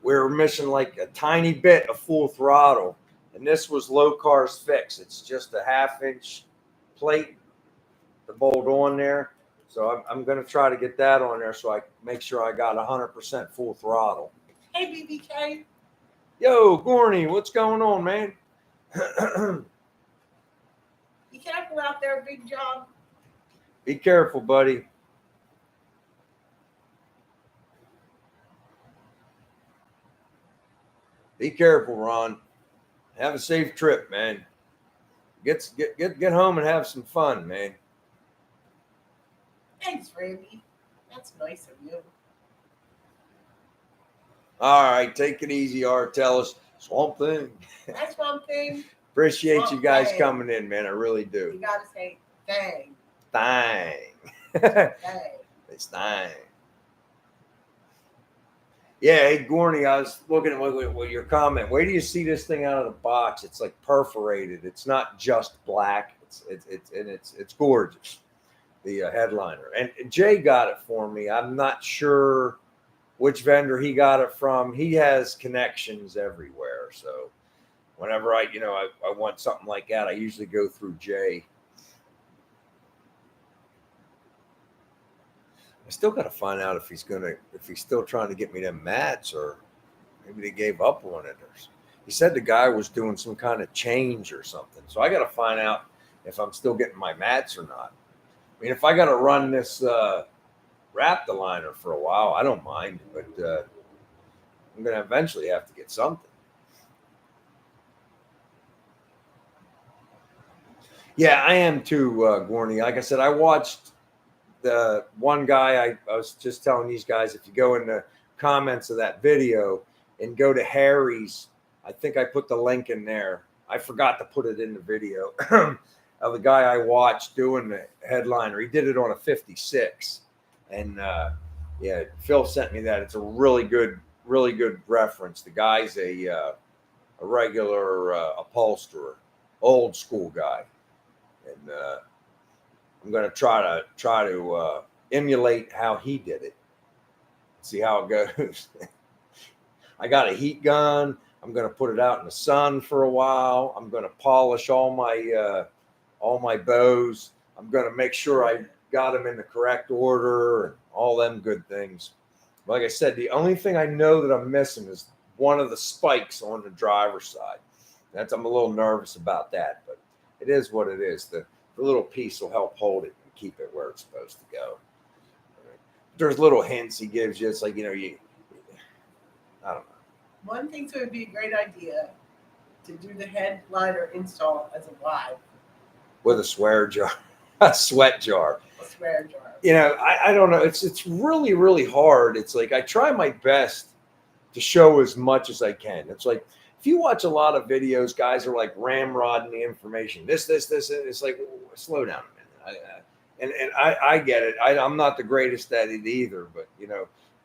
we were missing like a tiny bit of full throttle, and this was low cars fix. It's just a 1/2 inch plate to bolt on there. So I'm going to try to get that on there so I make sure I got 100% full throttle. Hey, BBK. Yo, Gorney, what's going on, man? You careful out there, big job. Be careful, buddy. Be careful, Ron. Have a safe trip, man. Get home and have some fun, man. Thanks, Randy. That's nice of you. All right, take it easy, Artellus. Swamp Thing. That's one thing. Appreciate Swamp you guys Thing. coming in, man. I really do. You gotta say dang. Thang. Dang. It's thang. Yeah, hey Gorney, I was looking at your comment. Wait till you see this thing out of the box. It's like perforated. It's not just black. It's gorgeous. The headliner, and Jay got it for me. I'm not sure which vendor he got it from. He has connections everywhere, so whenever I want something like that, I usually go through Jay. I still got to find out if he's still trying to get me them mats, or maybe they gave up on it. Or he said the guy was doing some kind of change or something. So I got to find out if I'm still getting my mats or not. I mean, if I got to run this Raptor liner for a while, I don't mind, but I'm going to eventually have to get something. Yeah, I am too, Gorney. Like I said, I watched the one guy. I was just telling these guys, if you go in the comments of that video and go to Harry's, I think I put the link in there. I forgot to put it in the video of the guy I watched doing the headliner. He did it on a 56. And yeah, Phil sent me that. It's a really good reference. The guy's a regular upholsterer, old school guy. And I'm going to try to emulate how he did it. See how it goes. I got a heat gun. I'm going to put it out in the sun for a while. I'm going to polish all my bows. I'm going to make sure I got them in the correct order and all them good things. Like I said, the only thing I know that I'm missing is one of the spikes on the driver's side. I'm a little nervous about that, but it is what it is. The little piece will help hold it and keep it where it's supposed to go. There's little hints he gives you. It's like, I don't know. One thing that would be a great idea to do the headliner install as a live. With a swear jar, a sweat jar. A swear jar. I don't know. It's really, really hard. It's like I try my best to show as much as I can. It's like if you watch a lot of videos, guys are like ramrodding the information. This. It's like, slow down a minute. I get it. I'm not the greatest at it either, but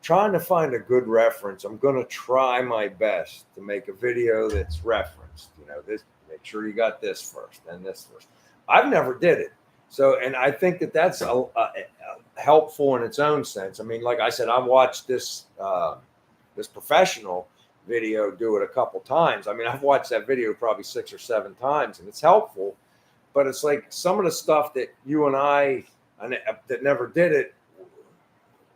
trying to find a good reference. I'm going to try my best to make a video that's referenced. This. Make sure you got this first, then this first. I've never did it. So, and I think that's helpful in its own sense. I mean, like I said, I've watched this professional video do it a couple times. I mean, I've watched that video probably 6 or 7 times, and it's helpful. But it's like some of the stuff that you and I that never did it,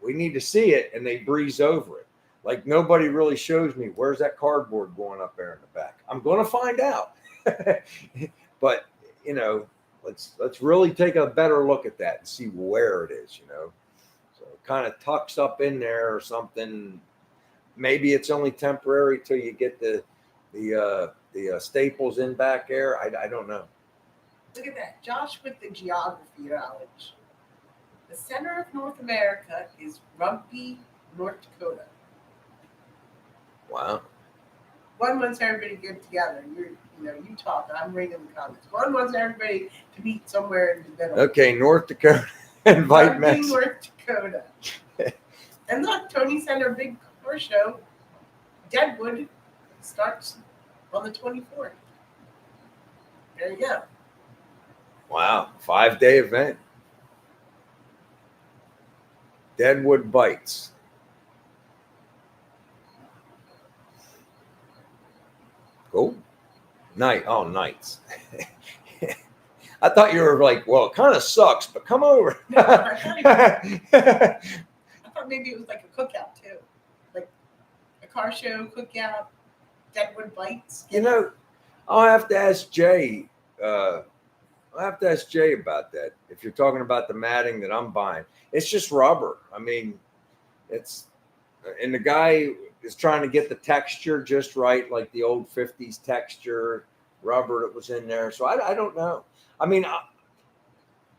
we need to see it, and they breeze over it. Like nobody really shows me where's that cardboard going up there in the back. I'm going to find out. But let's really take a better look at that and see where it is. So it kind of tucks up in there or something. Maybe it's only temporary till you get the staples in back there. I don't know. Look at that. Josh with the geography knowledge. The center of North America is Rugby, North Dakota. Wow. One wants everybody to get together. You talk. I'm reading the comments. One wants everybody to meet somewhere in the middle. Okay, North Dakota. Invite Rugby, Mexico. North Dakota. And look, Tony sent our big car show. Deadwood starts on the 24th. There you go. Wow, 5-day event. Deadwood Bites. Cool. Nights. I thought you were like, well, it kind of sucks, but come over. No, I thought maybe it was like a cookout too. Like a car show, cookout, Deadwood Bites. I'll have to ask Jay. I'll have to ask Jay about that. If you're talking about the matting that I'm buying, it's just rubber. I mean, and the guy is trying to get the texture just right, like the old 50s texture rubber that was in there. So I don't know. I mean,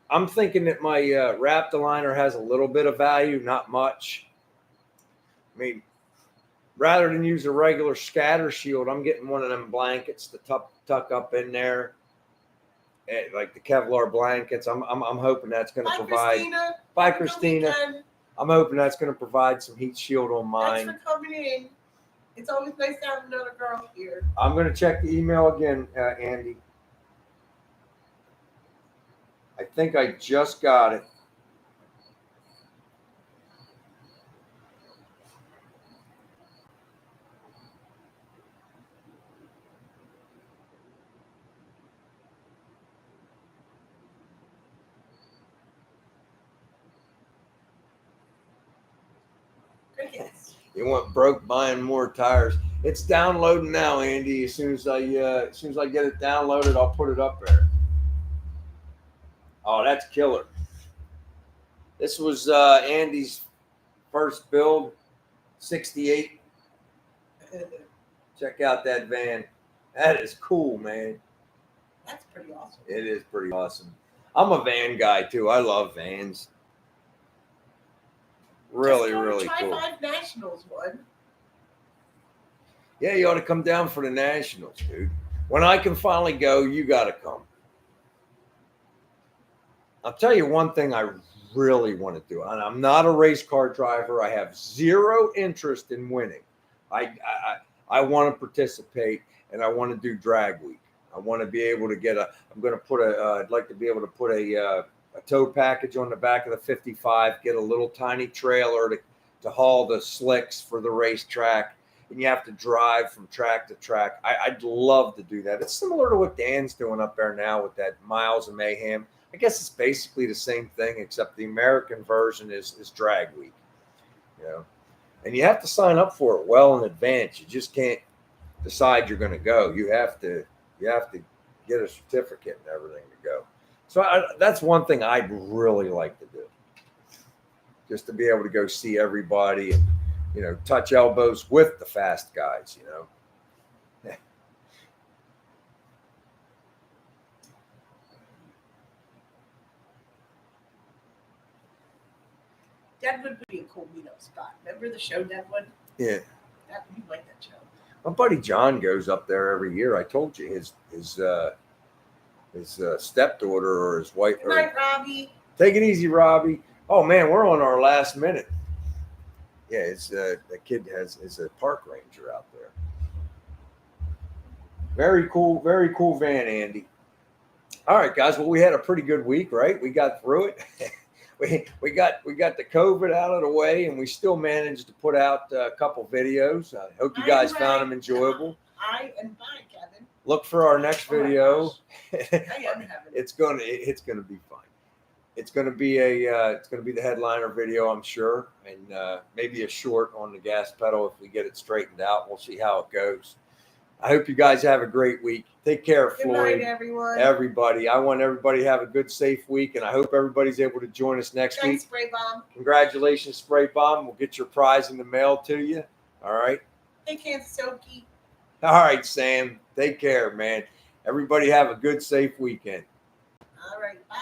I'm thinking that my Raptor has a little bit of value, not much. I mean, rather than use a regular scatter shield, I'm getting one of them blankets to tuck up in there. Like the Kevlar blankets. I'm hoping that's going to provide. Christina. Bye, Christina. I'm hoping that's going to provide some heat shield on mine. Thanks for coming in. It's always nice to have another girl here. I'm going to check the email again, Andy. I think I just got it. You want broke buying more tires. It's downloading now, Andy. As soon as I get it downloaded, I'll put it up there. Oh, that's killer. This was Andy's first build, 68. Check out that van. That is cool, man. That's pretty awesome. It is pretty awesome. I'm a van guy too. I love vans. Really cool. Tri-5 Nationals one. Yeah, you ought to come down for the Nationals, dude. When I can finally go, you got to come. I'll tell you one thing I really want to do. And I'm not a race car driver. I have zero interest in winning. I want to participate, and I want to do drag week. I want to be able to get I'd like to be able to put a tow package on the back of the 55, get a little tiny trailer to haul the slicks for the racetrack, and you have to drive from track to track. I'd love to do that. It's similar to what Dan's doing up there now with that Miles of Mayhem. I guess it's basically the same thing, except the American version is drag week, and you have to sign up for it well in advance. You just can't decide you're going to go. You have to get a certificate and everything to go. So that's one thing I'd really like to do, just to be able to go see everybody and, touch elbows with the fast guys, Deadwood would be a cool meetup spot. Remember the show Deadwood? Yeah. You like that show. My buddy John goes up there every year. I told you his stepdaughter or his wife. Good night, Robbie. Take it easy, Robbie. Oh man, we're on our last minute. Yeah, the kid is a park ranger out there. Very cool van, Andy. All right, guys. Well, we had a pretty good week, right? We got through it. we got the COVID out of the way, and we still managed to put out a couple videos. I hope you guys found them enjoyable. I am fine, Kevin. Look for our next video. I am having It's gonna be fun. it's going to be the headliner video, I'm sure, and maybe a short on the gas pedal if we get it straightened out. We'll see how it goes. I hope you guys have a great week. Take care, Good Floyd. night, everyone. Everybody. I want everybody to have a good, safe week, and I hope everybody's able to join us next week. Thanks, Spray Bomb. Congratulations, Spray Bomb. We'll get your prize in the mail to you. All right. Hey, Kansas Okie. All right, Sam. Take care, man. Everybody have a good, safe weekend. All right. Bye.